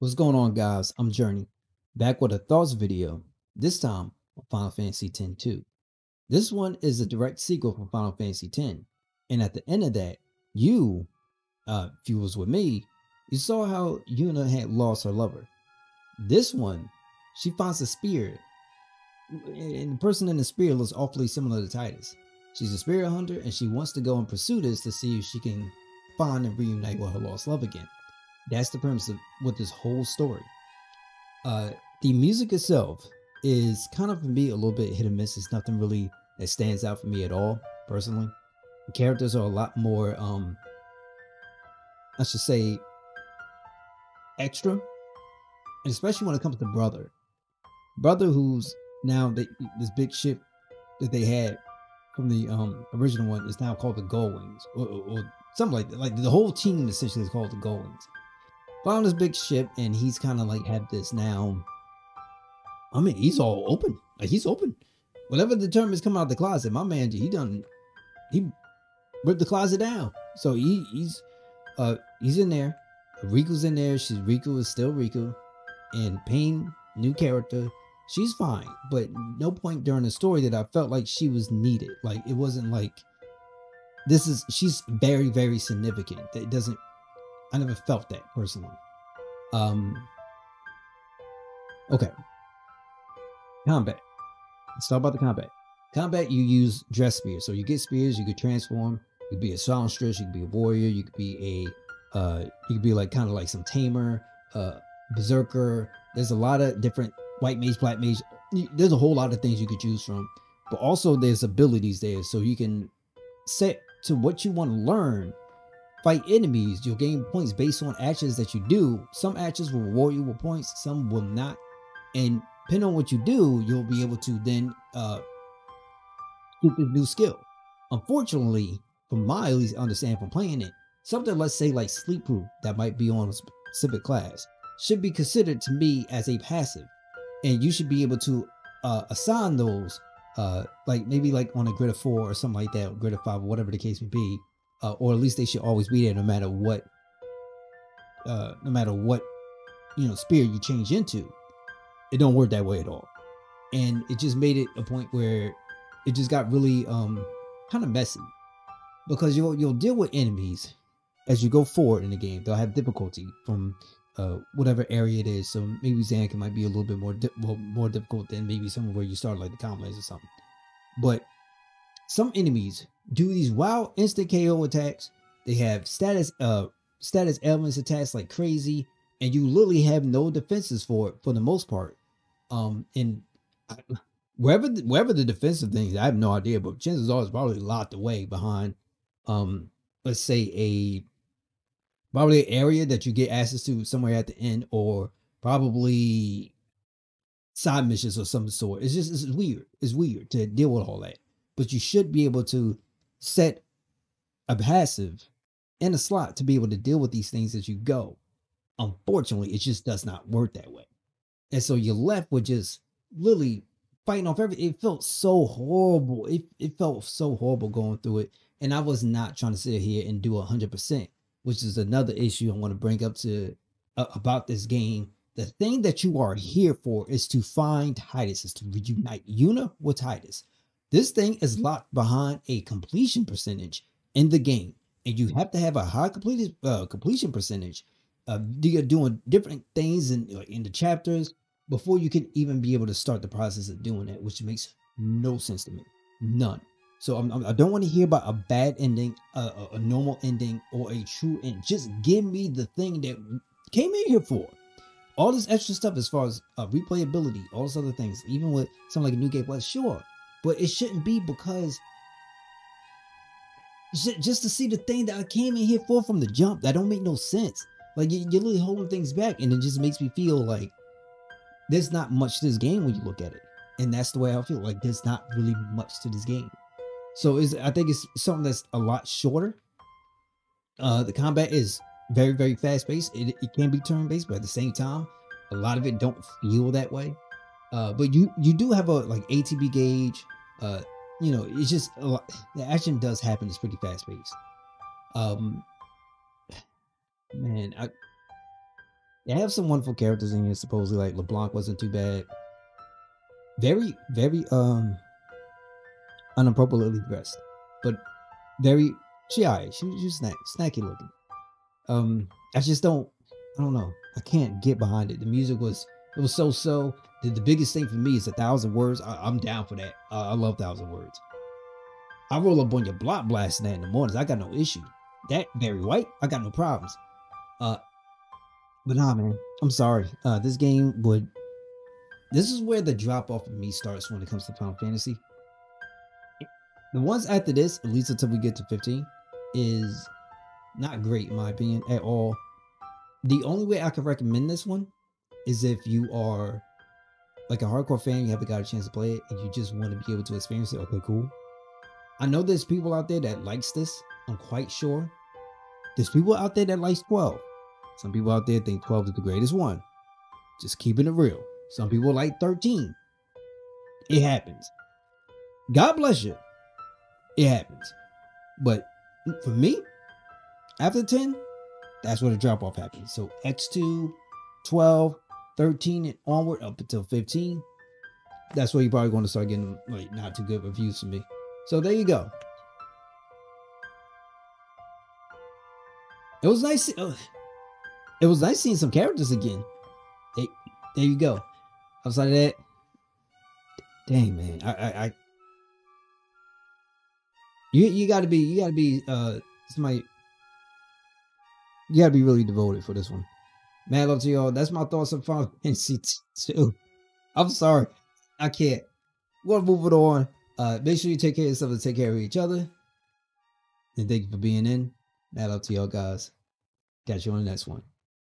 What's going on, guys? I'm Journey, back with a thoughts video, this time on Final Fantasy X-2. This one is a direct sequel from Final Fantasy X, and at the end of that, if you was with me, you saw how Yuna had lost her lover. This one, she finds a spear, and the person in the spear looks awfully similar to Titus. She's a spirit hunter, and she wants to go and pursue this to see if she can find and reunite with her lost love again. That's the premise of with this whole story. The music itself is kind of for me a little bit hit or miss. It's nothing really that stands out for me at all, personally. The characters are a lot more, I should say, extra, and especially when it comes to Brother, who's now this big ship that they had from the original one is now called the Gullwings, or something like that. Like the whole team essentially is called the Gullwings. Found this big ship, and he's kind of like had this now. I mean, he's all open. Like he's open. Whatever the term is coming out the closet, my man, he ripped the closet down. So he's in there. Riku's in there. Riku is still Riku, and Pain, new character. She's fine, but no point during the story that I felt like she was needed. Like it wasn't like she's very, very significant. It doesn't. I never felt that personally. Okay. Combat. Let's talk about the combat. Combat, you use dress spears. So you get spears, you could transform. You could be a songstress, you could be a warrior, you could be you could be like kind of like some tamer, berserker. There's a lot of different white mage, black mage. There's a whole lot of things you could choose from. But also there's abilities there. So you can set to what you want to learn. Fight enemies, you'll gain points based on actions that you do. Some actions will reward you with points, some will not. And depending on what you do, you'll be able to then get this new skill. Unfortunately, from my at least understanding from playing it, something let's say like sleep proof that might be on a specific class should be considered to me as a passive. And you should be able to assign those like maybe like on a grid of 4 or something like that, or grid of 5, or whatever the case may be. Or at least they should always be there no matter what spear you change into. It don't work that way at all. And it just made it a point where it just got really kind of messy, because you'll deal with enemies as you go forward in the game. They'll have difficulty from whatever area it is. So maybe Zanka might be a little bit more difficult than maybe somewhere where you start like the Comlands or something. But some enemies do these wild instant KO attacks. They have status elements attacks like crazy, and you literally have no defenses for it for the most part. And wherever the defensive things, I have no idea, but chances are it's probably locked away behind let's say probably an area that you get access to somewhere at the end, or probably side missions of some sort. It's weird. It's weird to deal with all that. But you should be able to set a passive in a slot to be able to deal with these things as you go. Unfortunately, it just does not work that way. And so you're left with just literally fighting off everything. It felt so horrible. It felt so horrible going through it. And I was not trying to sit here and do 100%, which is another issue I want to bring up to about this game. The thing that you are here for is to find Titus, is to reunite Yuna with Titus. This thing is locked behind a completion percentage in the game, and you have to have a high completion percentage. You're doing different things in the chapters before you can even be able to start the process of doing that, which makes no sense to me, none. So I don't want to hear about a bad ending, a normal ending, or a true end. Just give me the thing that came in here for. All this extra stuff as far as replayability, all those other things, even with something like a New Game Plus, sure. But it shouldn't be because just to see the thing that I came in here for from the jump, that don't make no sense. Like you're literally holding things back, and it just makes me feel like there's not much to this game when you look at it. And that's the way I feel. Like there's not really much to this game. So I think it's something that's a lot shorter. The combat is very, very fast paced. It can be turn based, but at the same time, a lot of it don't feel that way. But you do have a like ATB gauge. It's just a lot. The action does happen. It's pretty fast paced. Man, They have some wonderful characters in here. Supposedly, like LeBlanc wasn't too bad. Very, very unappropriately dressed, but very she alright. She's snacky looking. I just don't. I don't know. I can't get behind it. The music was it was so. The biggest thing for me is 1,000 words. I'm down for that. I love 1,000 words. I roll up on your block blasting that in the mornings. I got no issue. That Barry White, I got no problems. Uh, but nah, man, I'm sorry. This game would. This is where the drop off of me starts when it comes to Final Fantasy. The ones after this, at least until we get to 15, is not great in my opinion at all. The only way I could recommend this one is if you are like a hardcore fan, you haven't got a chance to play it, and you just want to be able to experience it. Okay, cool. I know there's people out there that likes this. I'm quite sure. There's people out there that likes 12. Some people out there think 12 is the greatest one. Just keeping it real. Some people like 13. It happens. God bless you. It happens. But for me, after 10, that's where the drop off happens. So X2, 12, 13, and onward up until 15. That's where you're probably going to start getting like not too good reviews from me. So there you go. It was nice. It was nice seeing some characters again. There you go. Outside of that, dang man, you gotta be somebody. You gotta be really devoted for this one. Mad love to y'all. That's my thoughts on Final Fantasy 2. I'm sorry, I can't. We're gonna move it on. Make sure you take care of yourself and take care of each other. And thank you for being in. Mad love to y'all guys. Catch you on the next one.